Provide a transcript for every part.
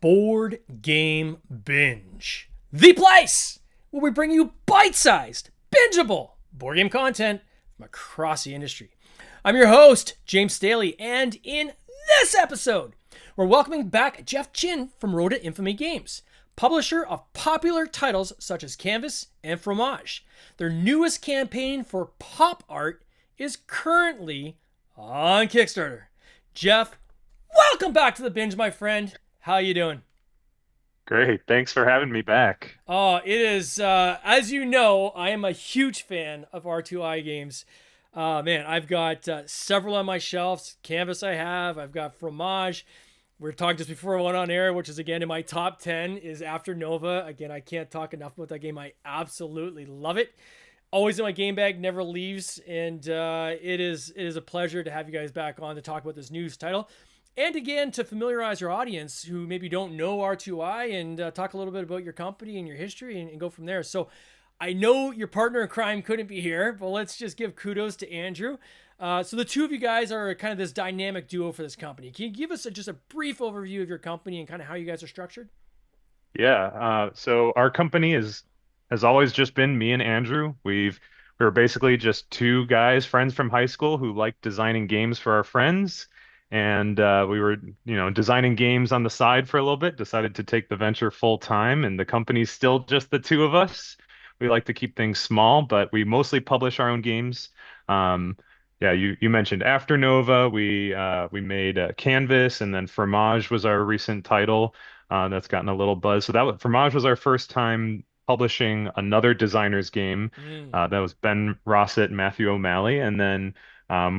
Board Game Binge, the place where we bring you bite sized, bingeable board game content from across the industry. I'm your host, James Staley, and in this episode, we're welcoming back Jeff Chin from R2i Games, publisher of popular titles such as Canvas and Fromage. Their newest campaign for pop art is currently on Kickstarter. Jeff, welcome back to the binge, my friend. How you doing? Great. Thanks for having me back. Oh, it is, as you know, I am a huge fan of R2i Games. Man, I've got several on my shelves. Canvas I've got Fromage. We were talking just before I went on air, which is again in my top 10 is After Nova. Again, I can't talk enough about that game. I absolutely love it. Always in my game bag, never leaves. And it is a pleasure to have you guys back on to talk about this news title. And again, to familiarize your audience who maybe don't know R2i and talk a little bit about your company and your history and go from there. So I know your partner in crime couldn't be here, but let's just give kudos to Andrew. So the two of you guys are kind of this dynamic duo for this company. Can you give us just a brief overview of your company and kind of how you guys are structured? Yeah. So our company has always just been me and Andrew. We were basically just two guys, friends from high school who liked designing games for our friends. And we were, designing games on the side for a little bit, decided to take the venture full time, and the company's still just the two of us. We like to keep things small, but we mostly publish our own games. Um, yeah, you mentioned After Nova. We made Canvas, and then Fromage was our recent title that's gotten a little buzz. So Fromage was our first time publishing another designer's game. Mm. That was Ben Rossett and Matthew O'Malley, and then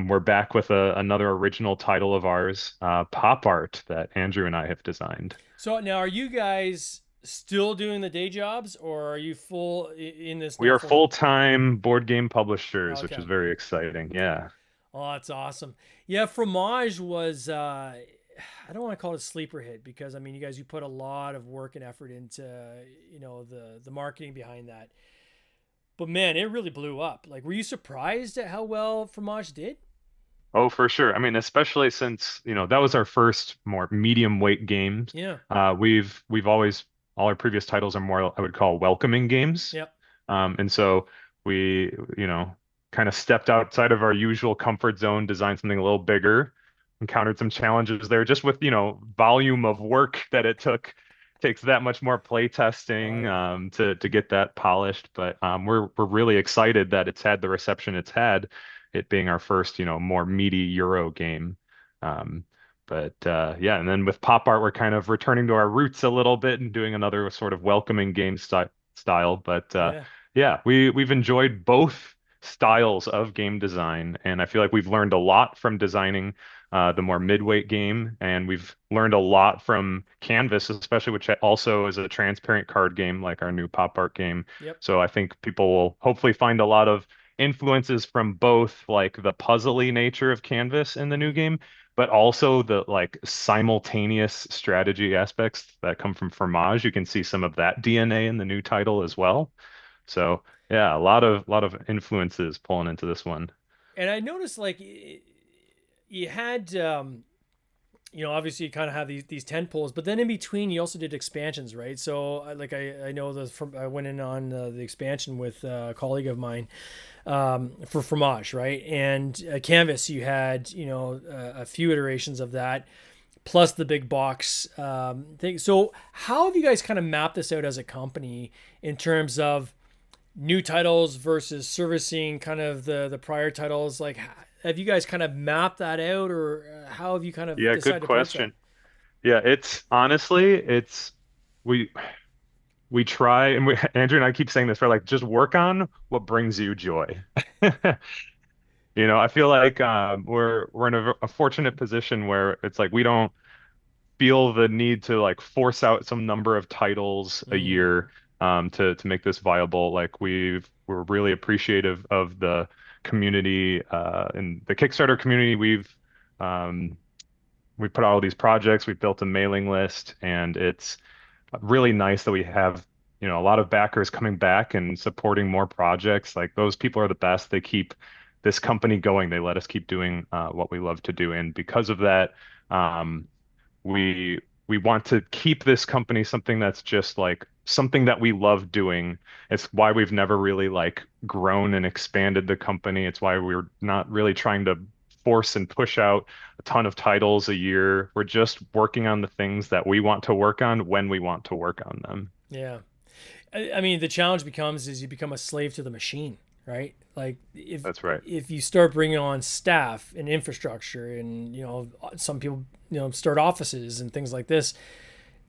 we're back with another original title of ours, Pop Art, that Andrew and I have designed. So now, are you guys still doing the day jobs, or are you full in this We now are full time? full-time board game publishers, which Okay. is very exciting. Yeah. Oh, that's awesome. Yeah, Fromage was I don't want to call it a sleeper hit because I mean you put a lot of work and effort into the marketing behind that. But man, it really blew up. Like were you surprised at how well Fromage did? Oh, for sure. I mean, especially since, that was our first more medium weight games. Yeah. We've always all our previous titles are more I would call welcoming games. Yep. And so we, kind of stepped outside of our usual comfort zone, designed something a little bigger, encountered some challenges there just with, volume of work that it takes that much more play Oh testing yeah. to get that polished. But we're really excited that it's had the reception it's had, it being our first, more meaty Euro game. Um, but yeah, and then with pop art, we're kind of returning to our roots a little bit and doing another sort of welcoming game style. But Yeah. yeah, we've enjoyed both styles of game design, and I feel like we've learned a lot from designing the more midweight game, and we've learned a lot from Canvas, especially which also is a transparent card game like our new pop art game. Yep. So I think people will hopefully find a lot of influences from both like the puzzly nature of Canvas in the new Hmm. game, but also the like simultaneous strategy aspects that come from Fromage. You can see some of that DNA in the new title as well. So yeah, a lot of influences pulling into this one. And I noticed like you had obviously you kind of have these 10 poles, but then in between you also did expansions, right? So I know I went in on the expansion with a colleague of mine for Fromage, right? And Canvas, you had a few iterations of that, plus the big box thing. So how have you guys kind of mapped this out as a company in terms of new titles versus servicing kind of the prior titles? Like, have you guy kind of mapped that out, or how have you kind of Yeah, good decided to approach that? question. Yeah, it's honestly, we we try and Andrew and I keep saying this, we're like, just work on what brings you joy. I feel like we're in a fortunate position where it's like we don't feel the need to like force out some number of titles a Mm, year to make this viable. Like we're really appreciative of the community and the Kickstarter community. Um, we put out all these projects, we've built a mailing list, and it's really nice that we have, a lot of backers coming back and supporting more projects. Like those people are the best. They keep this company going. They let us keep doing what we love to do. And because of that, um, we we want to keep this company something that's just like something that we love doing. It's why we've never really like grown and expanded the company. It's why we're not really trying to force and push out a ton of titles a year. We're just working on the things that we want to work on when we want to work on them. Yeah. I mean, the challenge becomes is you become a slave to the machine, right? Like That's right. if you start bringing on staff and infrastructure, and some people start offices and things like this.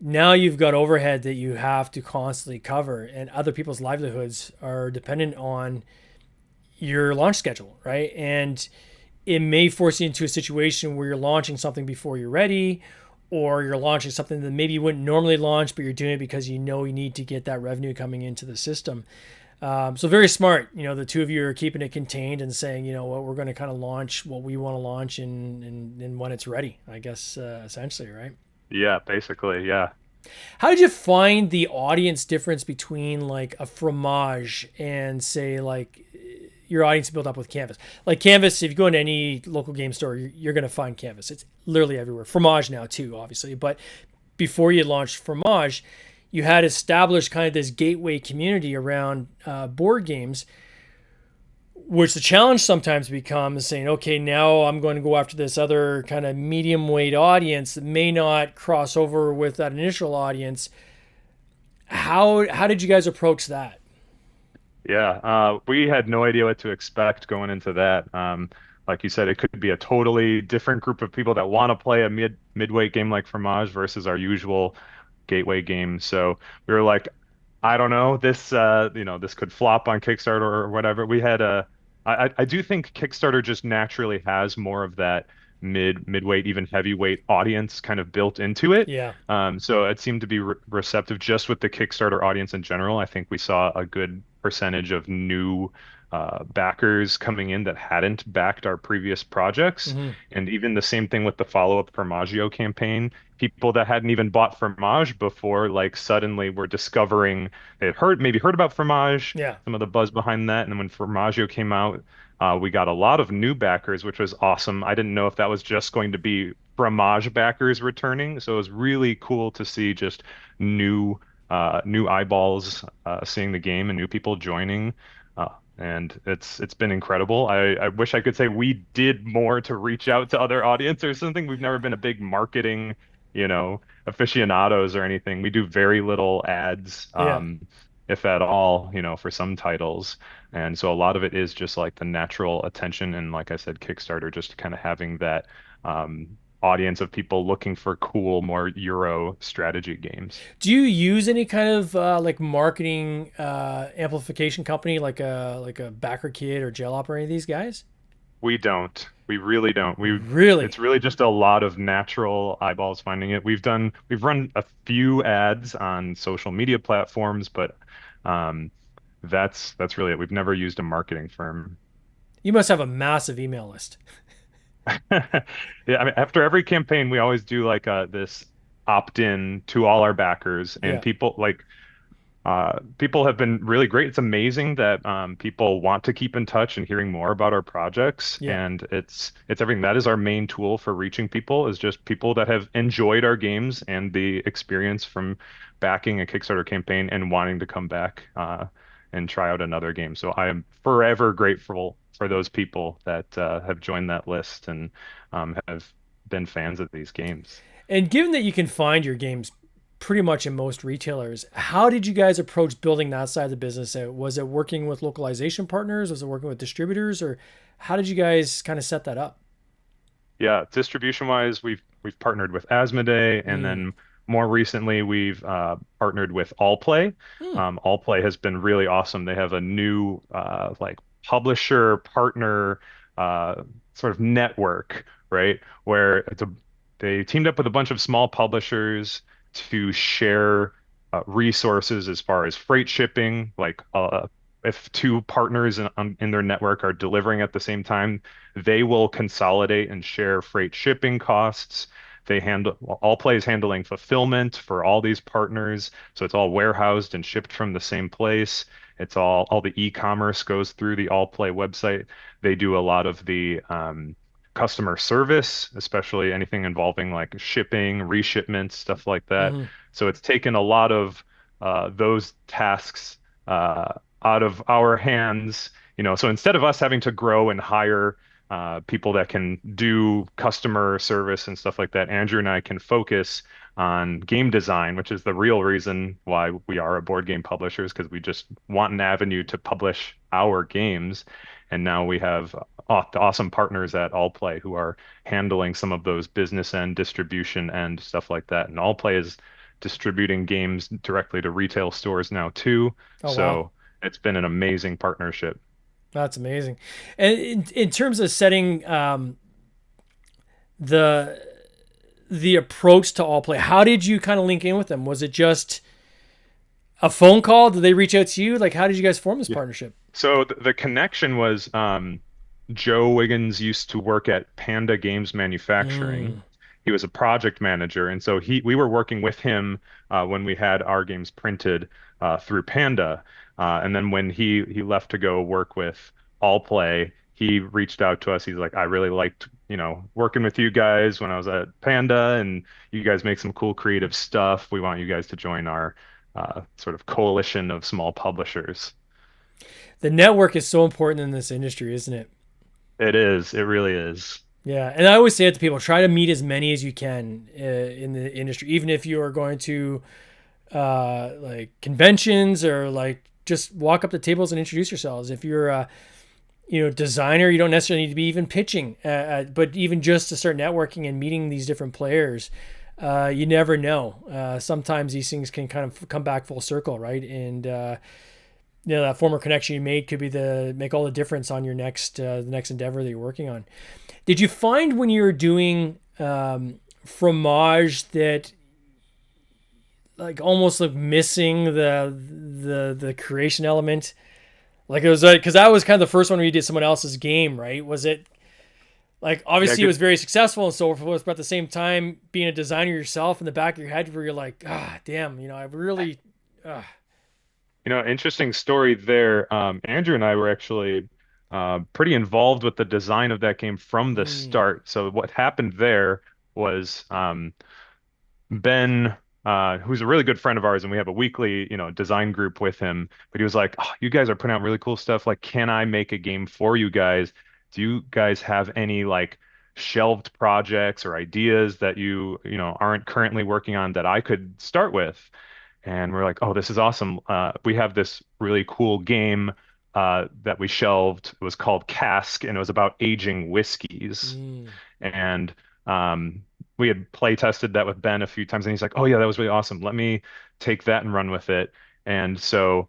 Now you've got overhead that you have to constantly cover, and other people's livelihoods are dependent on your launch schedule, right? And it may force you into a situation where you're launching something before you're ready, or you're launching something that maybe you wouldn't normally launch, but you're doing it because you know you need to get that revenue coming into the system. So very smart. The two of you are keeping it contained and saying, what, we're going to kind of launch what we want to launch and when it's ready, I guess, essentially, right? Yeah, basically, yeah. How did you find the audience difference between like a Fromage and say like your audience built up with Canvas? Like Canvas, if you go into any local game store, you're going to find Canvas. It's literally everywhere. Fromage now too, obviously. But before you launched Fromage, you had established kind of this gateway community around board games, which the challenge sometimes becomes saying, okay, now I'm going to go after this other kind of medium weight audience that may not cross over with that initial audience. How did you guys approach that? Yeah, we had no idea what to expect going into that. Like you said, it could be a totally different group of people that want to play a midweight game like Fromage versus our usual gateway game. So we were like, I don't know, this could flop on Kickstarter or whatever. I do think Kickstarter just naturally has more of that midweight, even heavyweight audience kind of built into it. Yeah. So it seemed to be receptive just with the Kickstarter audience in general. I think we saw a good percentage of new backers coming in that hadn't backed our previous projects. Mm-hmm. And even the same thing with the follow-up Formaggio campaign. People that hadn't even bought Fromage before, like suddenly were discovering they had maybe heard about Fromage, Yeah. some of the buzz behind that. And then when Formaggio came out, we got a lot of new backers, which was awesome. I didn't know if that was just going to be Fromage backers returning. So it was really cool to see just new eyeballs seeing the game and new people joining. And it's been incredible. I wish I could say we did more to reach out to other audience or something. We've never been a big marketing, aficionados or anything. We do very little ads, Yeah. if at all, for some titles. And so a lot of it is just like the natural attention and like I said, Kickstarter, just kind of having that audience of people looking for cool, more Euro strategy games. Do you use any kind of like marketing amplification company like a Backer Kid or Gelop or any of these guys? We don't. We really don't. Really? It's really just a lot of natural eyeballs finding it. We've run a few ads on social media platforms, but um, that's really it. We've never used a marketing firm. You must have a massive email list. Yeah, I mean, after every campaign, we always do like this opt-in to all our backers, and Yeah. people have been really great. It's amazing that people want to keep in touch and hearing more about our projects, Yeah. and it's everything. That is our main tool for reaching people, is just people that have enjoyed our games and the experience from backing a Kickstarter campaign and wanting to come back and try out another game. So I am forever grateful for those people that have joined that list and have been fans of these games. And given that you can find your games pretty much in most retailers, how did you guys approach building that side of the business out? Was it working with localization partners? Was it working with distributors? Or how did you guys kind of set that up? Yeah, distribution wise, we've partnered with Asmodee, and Mm. then more recently we've partnered with Allplay. Hmm. Allplay has been really awesome. They have a new like publisher partner uh, sort of network, right? Where they teamed up with a bunch of small publishers to share resources as far as freight shipping, like if two partners in their network are delivering at the same time, they will consolidate and share freight shipping costs. Allplay is handling fulfillment for all these partners, so it's all warehoused and shipped from the same place. It's all the e-commerce goes through the Allplay website. They do a lot of the customer service, especially anything involving like shipping, reshipments, stuff like that. Hmm. So it's taken a lot of those tasks uh, out of our hands. So instead of us having to grow and hire people that can do customer service and stuff like that, Andrew and I can focus on game design, which is the real reason why we are a board game publishers, because we just want an avenue to publish our games. And now we have awesome partners at Allplay who are handling some of those business and distribution and stuff like that. And Allplay is distributing games directly to retail stores now too. Oh wow, So it's been an amazing partnership. that's amazing. And in terms of setting the the approach to all play, how did you kind of link in with them? Was it just a phone call? Did they reach out to you? Like, how did you guys form this Yeah. partnership? So the connection was Joe Wiggins used to work at Panda Games Manufacturing. Mm, He was a project manager, and so we were working with him when we had our games printed through Panda. And then when he left to go work with Allplay, he reached out to us. He's like, I really liked, working with you guys when I was at Panda, and you guys make some cool creative stuff. We want you guys to join our sort of coalition of small publishers. the network is so important in this industry, isn't it? It is. It really is. Yeah, and I always say it to people: try to meet as many as you can in the industry, even if you are going to like conventions or like just walk up to tables and introduce yourselves. If you're a designer, you don't necessarily need to be even pitching, but even just to start networking and meeting these different players, you never know. Sometimes these things can kind of come back full circle, right? And that former connection you made could be the make all the difference on your the next endeavor that you're working on. Did you find when you were doing Fromage that like almost like missing the creation element? Like it was like because that was kind of the first one where you did someone else's game, right? Was it like Yeah, obviously it good. was very successful and so forth, but at the same time being a designer yourself in the back of your head where you're like, ah, damn, I really, Interesting story there. Andrew and I were actually pretty involved with the design of that game from the mm, start. So what happened there was Ben, who's a really good friend of ours, and we have a weekly, design group with him. But he was like, "Oh, you guys are putting out really cool stuff. Like, can I make a game for you guys? Do you guys have any like shelved projects or ideas that you aren't currently working on that I could start with?" And we're like, "Oh, this is awesome. We have this really cool game that we shelved. It was called Cask, and it was about aging whiskeys." mm, And um, we had play tested that with Ben a few times, and he's like, "Oh yeah, that was really awesome. Let me take that and run with it." And so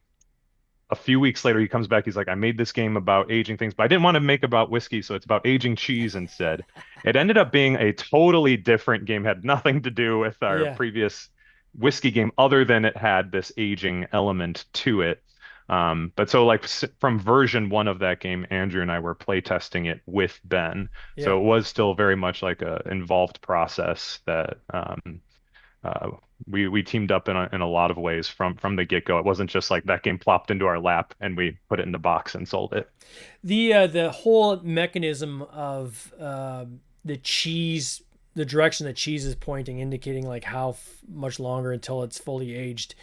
a few weeks later, he comes back. He's like, "I made this game about aging things, but I didn't want to make about whiskey, so it's about aging cheese instead." It ended up being a totally different game, had nothing to do with our yeah, previous whiskey game, other than it had this aging element to it. But so like from version one of that game, Andrew and I were playtesting it with Ben. yeah. So it was still very much like a involved process that uh, we teamed up in a lot of ways from the get-go. It wasn't just like that game plopped into our lap and we put it in the box and sold it. The whole mechanism of the cheese, the direction that cheese is pointing, indicating like how much longer until it's fully aged.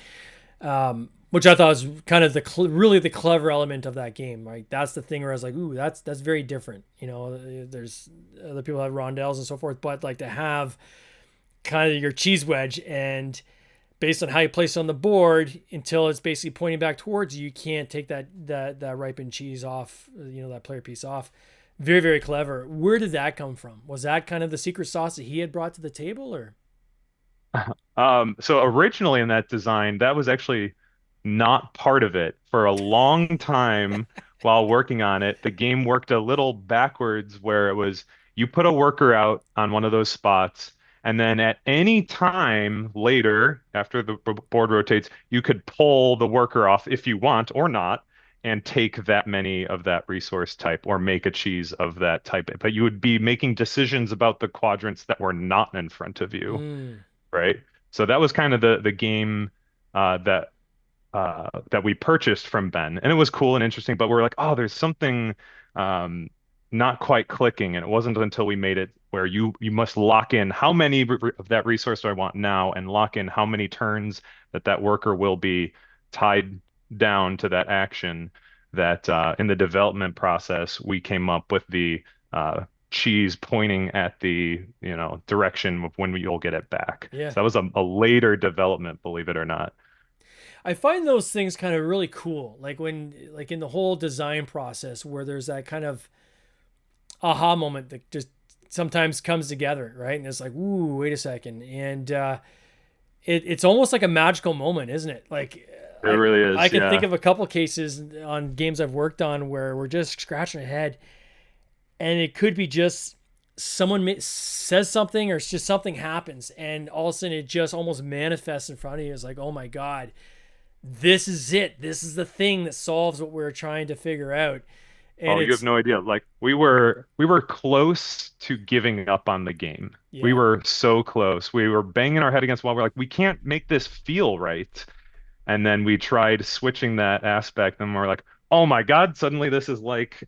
Which I thought was kind of really the clever element of that game. Right, that's the thing where I was like, "Ooh, that's very different." There's other people have rondelles and so forth, but like to have kind of your cheese wedge and based on how you place it on the board until it's basically pointing back towards you, you can't take that ripened cheese off, that player piece off. Very, very clever. Where did that come from? Was that kind of the secret sauce that he had brought to the table, or? So originally in that design, that was actually not part of it. For a long time while working on it, the game worked a little backwards where it was you put a worker out on one of those spots, and then at any time later, after the board rotates, you could pull the worker off if you want or not, and take that many of that resource type or make a cheese of that type. But you would be making decisions about the quadrants that were not in front of you, Mm, right? So that was kind of the game that we purchased from Ben, and it was cool and interesting. But we're like, oh, there's something not quite clicking, and it wasn't until we made it where you must lock in how many of that resource do I want now, and lock in how many turns that worker will be tied down to that action. That in the development process, we came up with the cheese pointing at the direction of when you'll get it back. Yeah. So that was a later development, believe it or not. I find those things kind of really cool. Like when, like in the whole design process, where there's that kind of aha moment that just sometimes comes together, right? And it's like, ooh, wait a second, and it's almost like a magical moment, isn't it? Like It really I is, can think yeah. of a couple cases on games I've worked on where we're just scratching our head, and it could be just someone says something or it's just something happens, and all of a sudden it just almost manifests in front of you. It's like, oh my god, this is it. This is the thing that solves what we're trying to figure out. And Oh, you have it's no idea. Like we were close to giving up on the game. We yeah, were so close. We were banging our head against the wall. We're like, we can't make this feel right. And then we tried switching that aspect, and we're like, oh my God, suddenly this is like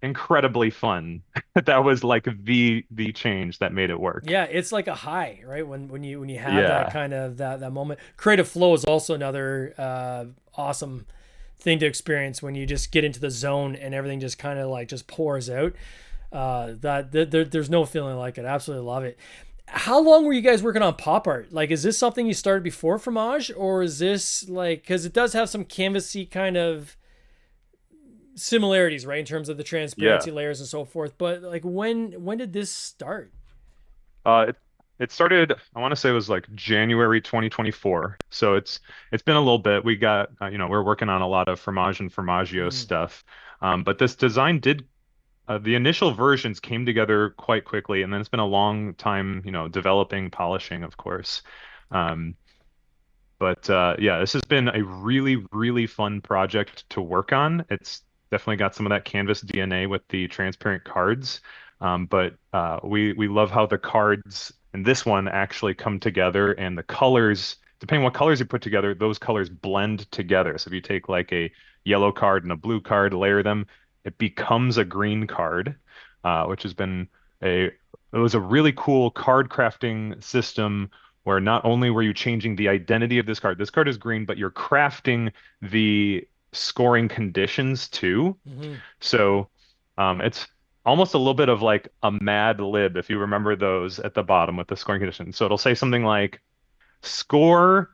incredibly fun. That was like the change that made it work. yeah, it's like a high, right? When you have that Yeah. kind of that moment. Creative flow is also another awesome thing to experience when you just get into the zone and everything just kind of like just pours out. There's no feeling like it. I absolutely love it. How long were you guys working on pop art? Like, is this something you started before Fromage, or is this like, because it does have some canvasy kind of similarities, right, in terms of the Yeah. transparency layers and so forth. But like, when did this start? It started, I want to say it was like January 2024. So it's been a little bit. We got, we're working on a lot of Fromage and Formaggio Mm, stuff. But this design did the initial versions came together quite quickly, and then it's been a long time, developing, polishing, of course. Um, but yeah, this has been a really, really fun project to work on. It's definitely got some of that Canvas DNA with the transparent cards. But we love how the cards in this one actually come together, and the colors, depending on what colors you put together, those colors blend together. So if you take like a yellow card and a blue card, layer them, it becomes a green card, which has been a it was a really cool card crafting system where not only were you changing the identity of this card is green, but you're crafting the scoring conditions too. hmm So it's almost a little bit of like a Mad Lib, if you remember those at the bottom with the scoring conditions. So it'll say something like score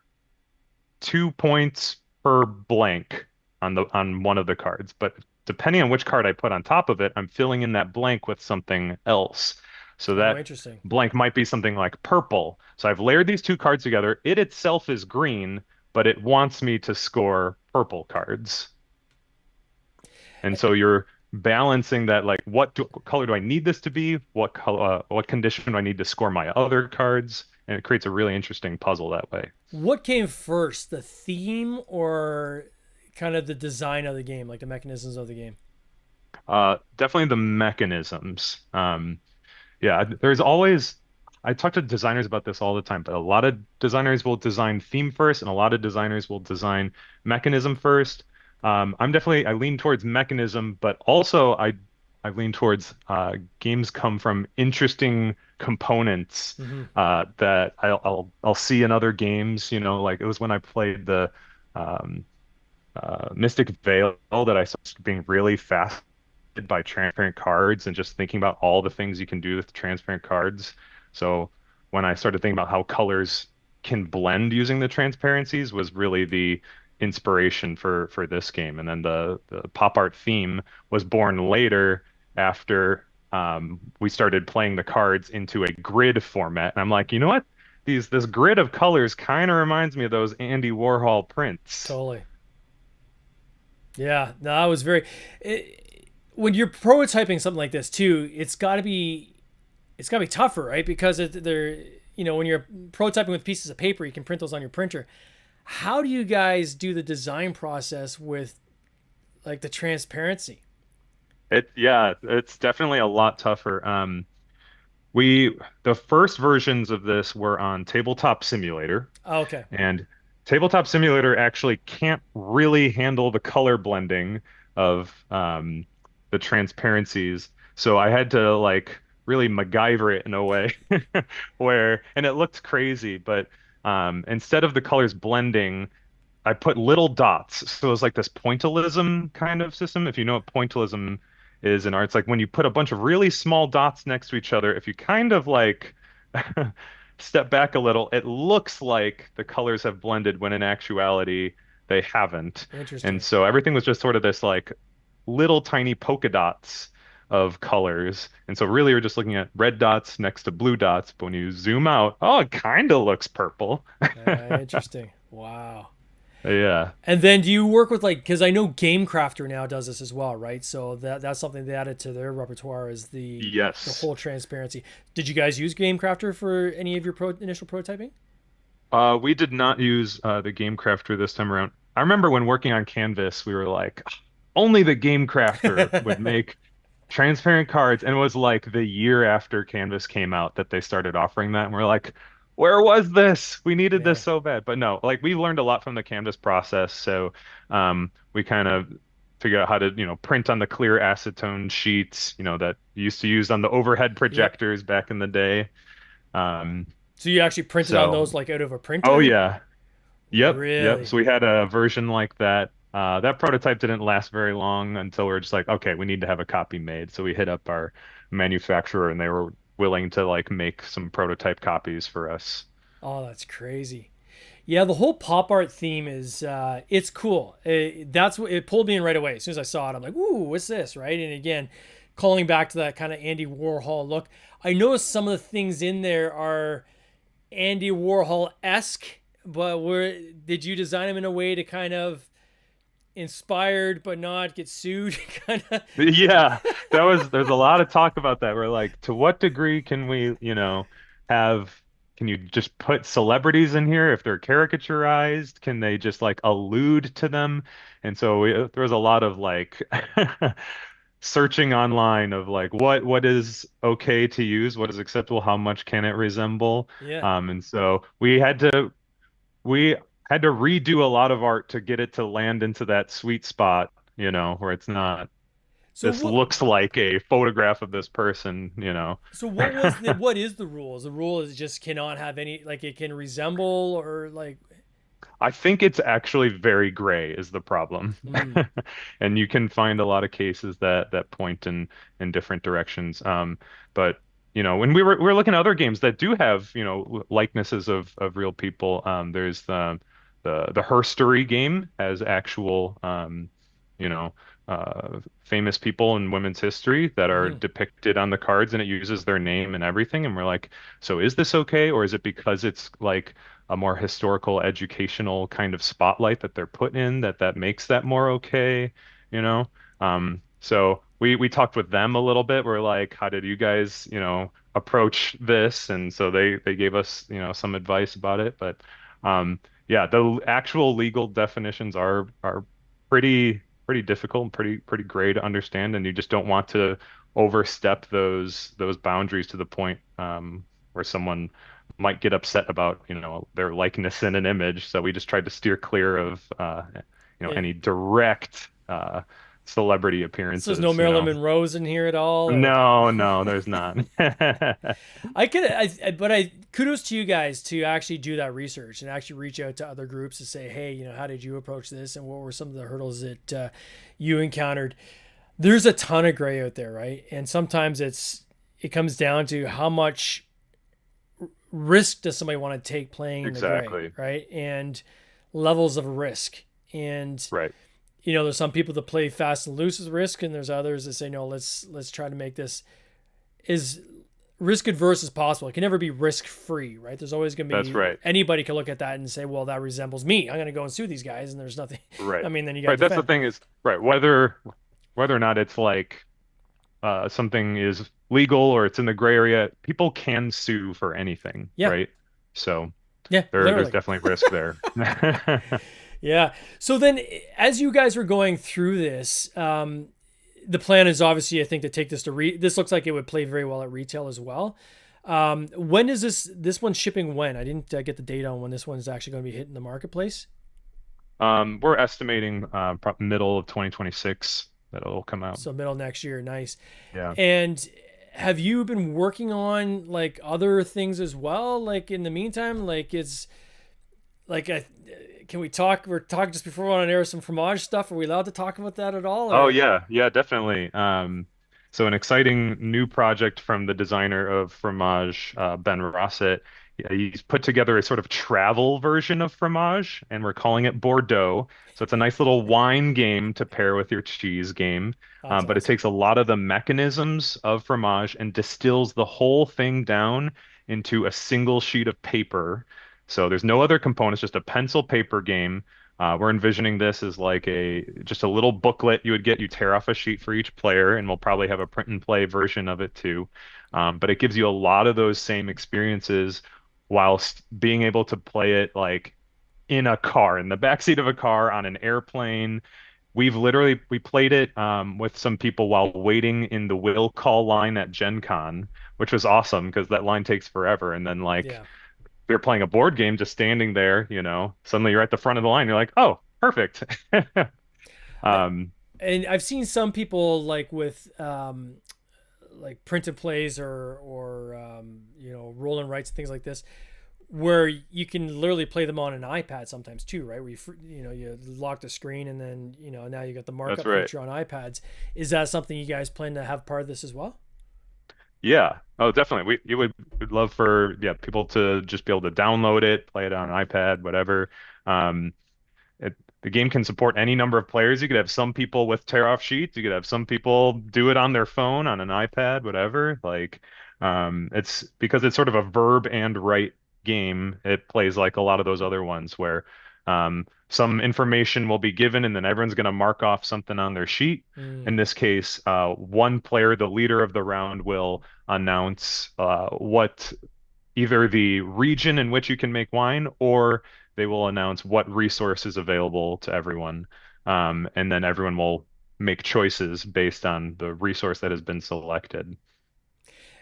2 points per blank on one of the cards. But depending on which card I put on top of it, I'm filling in that blank with something else. So Oh, that interesting. blank might be something like purple. So I've layered these two cards together. It itself is green, but it wants me to score purple cards. And so you're balancing that, like what color do I need this to be? What color, what condition do I need to score my other cards? And it creates a really interesting puzzle that way. What came first, the theme or kind of the design of the game, like the mechanisms of the game? Definitely the mechanisms. Yeah, there's always, I talk to designers about this all the time, but a lot of designers will design theme first, and a lot of designers will design mechanism first. I lean towards mechanism, but also I lean towards games come from interesting components Hmm. that I'll see in other games. Like it was when I played the um, Mystic Veil that I started being really fascinated by transparent cards and just thinking about all the things you can do with transparent cards. So when I started thinking about how colors can blend using the transparencies was really the inspiration for this game. And then the pop art theme was born later after we started playing the cards into a grid format. And I'm like, you know what? This grid of colors kind of reminds me of those Andy Warhol prints. Totally. Yeah, no, that was very. When you're prototyping something like this too, it's got to be tougher, right? Because when you're prototyping with pieces of paper, you can print those on your printer. How do you guys do the design process with like the transparency? Yeah, it's definitely a lot tougher. We the first versions of this were on Tabletop Simulator, Oh, okay. and Tabletop Simulator actually can't really handle the color blending of the transparencies. So I had to like really MacGyver it in a way where, and it looked crazy, but instead of the colors blending, I put little dots. So it was like this pointillism kind of system. If you know what pointillism is in art, it's like when you put a bunch of really small dots next to each other, if you kind of like step back a little, it looks like the colors have blended when in actuality they haven't. And Interesting. so everything was just sort of this like little tiny polka dots of colors. And so really you're just looking at red dots next to blue dots, but when you zoom out, oh, it kind of looks purple. Interesting. Wow. Yeah. And then do you work with like because I know Game Crafter now does this as well, right? So that's something they added to their repertoire is the Yes. whole transparency. Did you guys use Game Crafter for any of your initial prototyping? We did not use the Game Crafter this time around. I remember when working on Canvas, we were like, only the Game Crafter would make transparent cards, and it was like the year after Canvas came out that they started offering that, and we're like, where was this? We needed this Yeah. so bad. But no, like we learned a lot from the Canvas process, so we kind of figured out how to, print on the clear acetone sheets, that you used to use on the overhead Yep. projectors back in the day. Um, So you actually printed on so, those like out of a oh printer? yeah. Yep, yep. Really? So we had a version like that. That prototype didn't last very long until we were just like, okay, we need to have a copy made. So we hit up our manufacturer and they were willing to like make some prototype copies for us. Oh, that's crazy. Yeah, the whole pop art theme is it's cool. That's what it pulled me in right away. As soon as I saw it, I'm like, "Ooh, what's this?" Right? And again, calling back to that kind of Andy Warhol look. I noticed some of the things in there are Andy Warhol esque, but were did you design them in a way to kind of inspired but not get sued? Kind of. Yeah, there's a lot of talk about that. We're like, to what degree can we, have can you just put celebrities in here if they're caricaturized? Can they just like allude to them? And so there was a lot of like searching online of like what is okay to use, what is acceptable, how much can it resemble? Yeah. And so we had to redo a lot of art to get it to land into that sweet spot, where it's not So this what? looks like a photograph of this person. So what was the what is the rules? The rule is just cannot have any like it can resemble or like. I think it's actually very gray is the problem. Mm, And you can find a lot of cases that point in different directions. But when we were looking at other games that do have, likenesses of real people, there's the Herstory game has actual you know, famous people in women's history that are mm, depicted on the cards and it uses their name and everything. And we're like, so is this okay? Or is it because it's like a more historical, educational kind of spotlight that they're put in that makes that more okay, you know? So we talked with them a little bit. We're like, how did you guys, approach this? And so they gave us, some advice about it. But yeah, the actual legal definitions are pretty difficult and pretty gray to understand, and you just don't want to overstep those boundaries to the point where someone might get upset about, their likeness in an image. So we just tried to steer clear of yeah. any direct celebrity So there's no appearances. Marilyn Monroe's in here at all, or No, no, there's not. but I kudos to you guys to actually do that research and actually reach out to other groups to say, hey, how did you approach this, and what were some of the hurdles that you encountered? There's a ton of gray out there, right? And sometimes it comes down to how much risk does somebody want to take playing in the gray, Exactly. right? And levels of risk. And Right. there's some people that play fast and loose with risk, and there's others that say, no, let's try to make this as risk adverse as possible. It can never be risk free, right? There's always going to That's be right. anybody can look at that and say, well, that resembles me. I'm going to go and sue these guys, and there's nothing. Right. I mean, then you got to Right. That's the defend. thing is, right, whether or not it's like something is legal or it's in the gray area, people can sue for anything, Yeah, right? So yeah, there's literally. definitely risk there. Yeah. So then, as you guys were going through this, the plan is obviously, I think, to take this to this looks like it would play very well at retail as well. When is this one shipping? When I didn't get the date on when this one's actually going to be hitting the marketplace. We're estimating middle of 2026. that'll come out. So middle next year, nice. Yeah. And have you been working on like other things as well? Like in the meantime, like it's like can we talk? We're talking just before we went on air some Fromage stuff. Are we allowed to talk about that at all? Oh Or yeah, yeah, definitely. So an exciting new project from the designer of Fromage, Ben Rossett. Yeah, he's put together a sort of travel version of Fromage, and we're calling it Bordeaux. So it's a nice little wine game to pair with your cheese game. that's But it awesome. takes a lot of the mechanisms of Fromage and distills the whole thing down into a single sheet of paper. So there's no other components, just a pencil paper game. We're envisioning this as like a just a little booklet you would get. You tear off a sheet for each player, and we'll probably have a print and play version of it too. But it gives you a lot of those same experiences whilst being able to play it like in a car, in the backseat of a car, on an airplane. We played it with some people while waiting in the will call line at Gen Con, which was awesome because that line takes forever. And then like Yeah. you're playing a board game just standing there, suddenly you're at the front of the line. You're like, oh, perfect. I Um, and I've seen some people like with like print and plays or roll and writes and things like this where you can literally play them on an iPad sometimes too, right? Where you lock the screen and then now you got the that's markup right. feature on iPads. Is that something you guys plan to have part of this as well? Yeah. Oh, definitely. We'd love for people to just be able to download it, play it on an iPad, whatever. Um, the game can support any number of players. You could have some people with tear off sheets. You could have some people do it on their phone, on an iPad, whatever. Like, it's because it's sort of a verb and write game. It plays like a lot of those other ones where some information will be given and then everyone's going to mark off something on their sheet. In Mm. this case, one player, the leader of the round, will announce what either the region in which you can make wine, or they will announce what resource is available to everyone. And then everyone will make choices based on the resource that has been selected.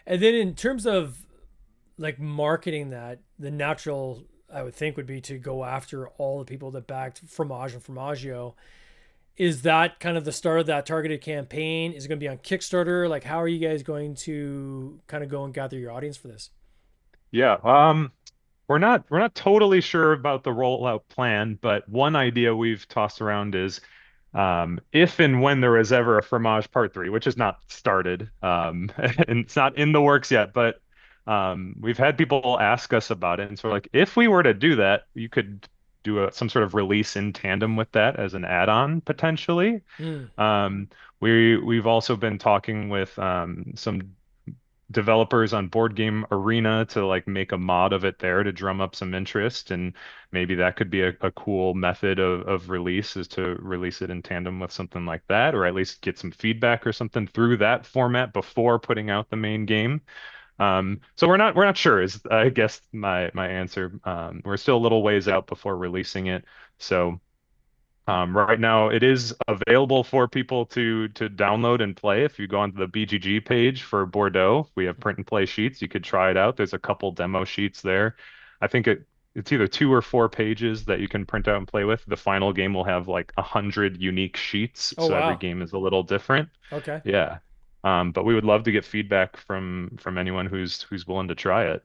And then in terms of like marketing that, the natural I would think would be to go after all the people that backed Fromage and Formaggio. Is that kind of the start of that targeted campaign? Is it going to be on Kickstarter? Like, how are you guys going to kind of go and gather your audience for this? Yeah, we're not totally sure about the rollout plan, but one idea we've tossed around is if and when there is ever a Fromage Part 3, which is not started, and it's not in the works yet, but we've had people ask us about it. And so, like, if we were to do that, you could do some sort of release in tandem with that as an add-on potentially. Mm. Um, we've also been talking with some developers on Board Game Arena to like make a mod of it there to drum up some interest, and maybe that could be a cool method of release, is to release it in tandem with something like that, or at least get some feedback or something through that format before putting out the main game. So we're not sure is I guess my answer. We're still a little ways out before releasing it. So right now, it is available for people to download and play. If you go onto the BGG page for Bordeaux, we have print and play sheets. You could try it out. There's a couple demo sheets there. I think it's either 2 or 4 pages that you can print out and play with. The final game will have like 100 unique sheets, Oh so every wow. game is a little different. Okay. Yeah. But we would love to get feedback from anyone who's willing to try it.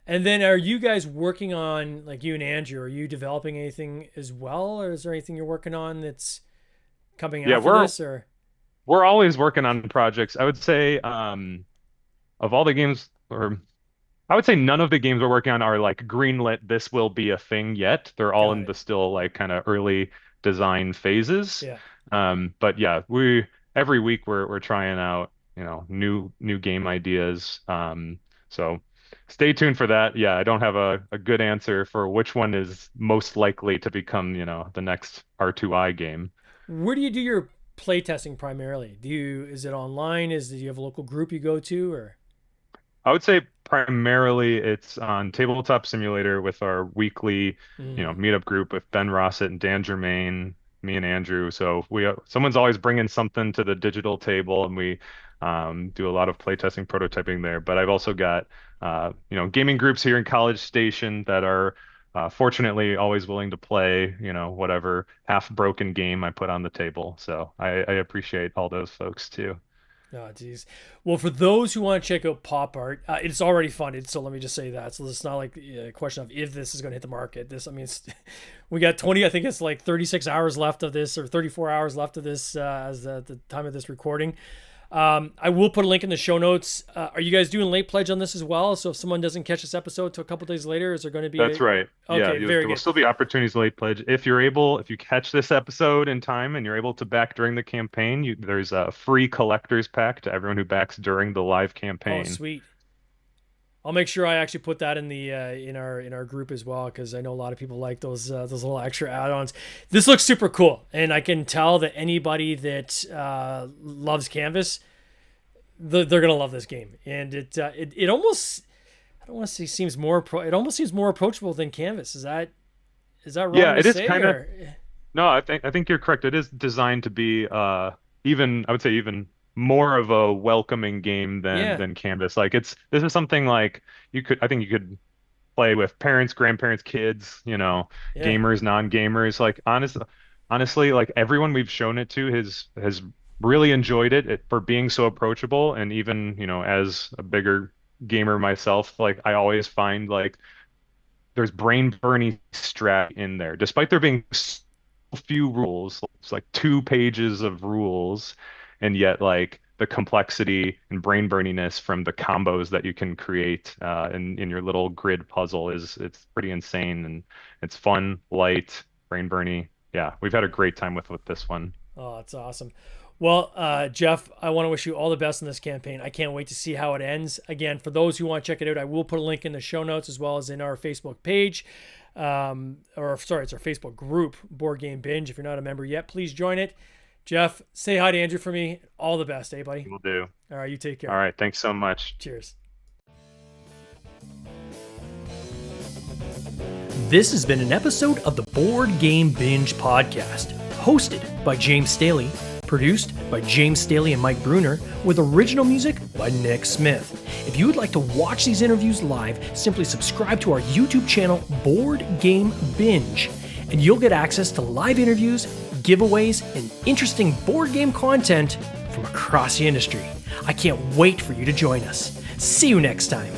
And then are you guys working on like you and Andrew? Are you developing anything as well, or is there anything you're working on that's coming Yeah, after we're this? Or we're always working on projects. I would say of all the games, or I would say none of the games we're working on are like greenlit, this will be a thing yet. They're all got in it. the still like kind of early design phases. Yeah. But yeah, we every week we're trying out, new game ideas. So stay tuned for that. Yeah, I don't have a good answer for which one is most likely to become, the next R2i game. Where do you do your playtesting primarily? Is it online? Do you have a local group you go to, or? I would say primarily it's on Tabletop Simulator with our weekly, Mm. meetup group with Ben Rossett and Dan Germain, me and Andrew. So someone's always bringing something to the digital table, and we do a lot of playtesting, prototyping there. But I've also got gaming groups here in College Station that are Fortunately, always willing to play, whatever half broken game I put on the table. So I appreciate all those folks too. Oh, geez. Well, for those who want to check out Pop Art, it's already funded. So let me just say that. So it's not like a question of if this is going to hit the market. This, I mean, we got 20, I think it's like 36 hours left of this, or 34 hours left of this as the time of this recording. I will put a link in the show notes. Are you guys doing late pledge on this as well? So if someone doesn't catch this episode till a couple days later, is there going to be That's right. Yeah, Okay, very there will good. still be opportunities to late pledge. If you catch this episode in time and you're able to back during the campaign, there's a free collector's pack to everyone who backs during the live Oh, campaign. sweet. I'll make sure I actually put that in the in our group as well, because I know a lot of people like those little extra add-ons. This looks super cool, and I can tell that anybody that loves Canvas, they're gonna love this game. And it almost, I don't want to say seems more it almost seems more approachable than Canvas. Is that wrong Yeah, to it is say, kind of. or No, I think you're correct. It is designed to be even I would say even more of a welcoming game than yeah, than Canvas. Like this is something like I think you could play with parents, grandparents, kids, yeah, gamers, non-gamers. Like honestly, like everyone we've shown it to has really enjoyed it for being so approachable. And even, as a bigger gamer myself, like I always find like there's brain burning strat in there, despite there being so few rules. It's like 2 pages of rules, and yet like the complexity and brain burniness from the combos that you can create in your little grid puzzle it's pretty insane, and it's fun, light, brain burny. Yeah, we've had a great time with this one. oh, it's awesome. Well, Jeff, I want to wish you all the best in this campaign. I can't wait to see how it ends. Again, for those who want to check it out, I will put a link in the show notes as well as in our Facebook page. Or sorry, it's our Facebook group, Board Game Binge. If you're not a member yet, please join it. Jeff, say hi to Andrew for me. All the best, eh, buddy? Will do. All right, you take All care. right, thanks so much. Cheers. This has been an episode of the Board Game Binge podcast, hosted by James Staley, produced by James Staley and Mike Bruner, with original music by Nick Smith. If you would like to watch these interviews live, simply subscribe to our YouTube channel, Board Game Binge, and you'll get access to live interviews, giveaways, and interesting board game content from across the industry. I can't wait for you to join us. See you next time.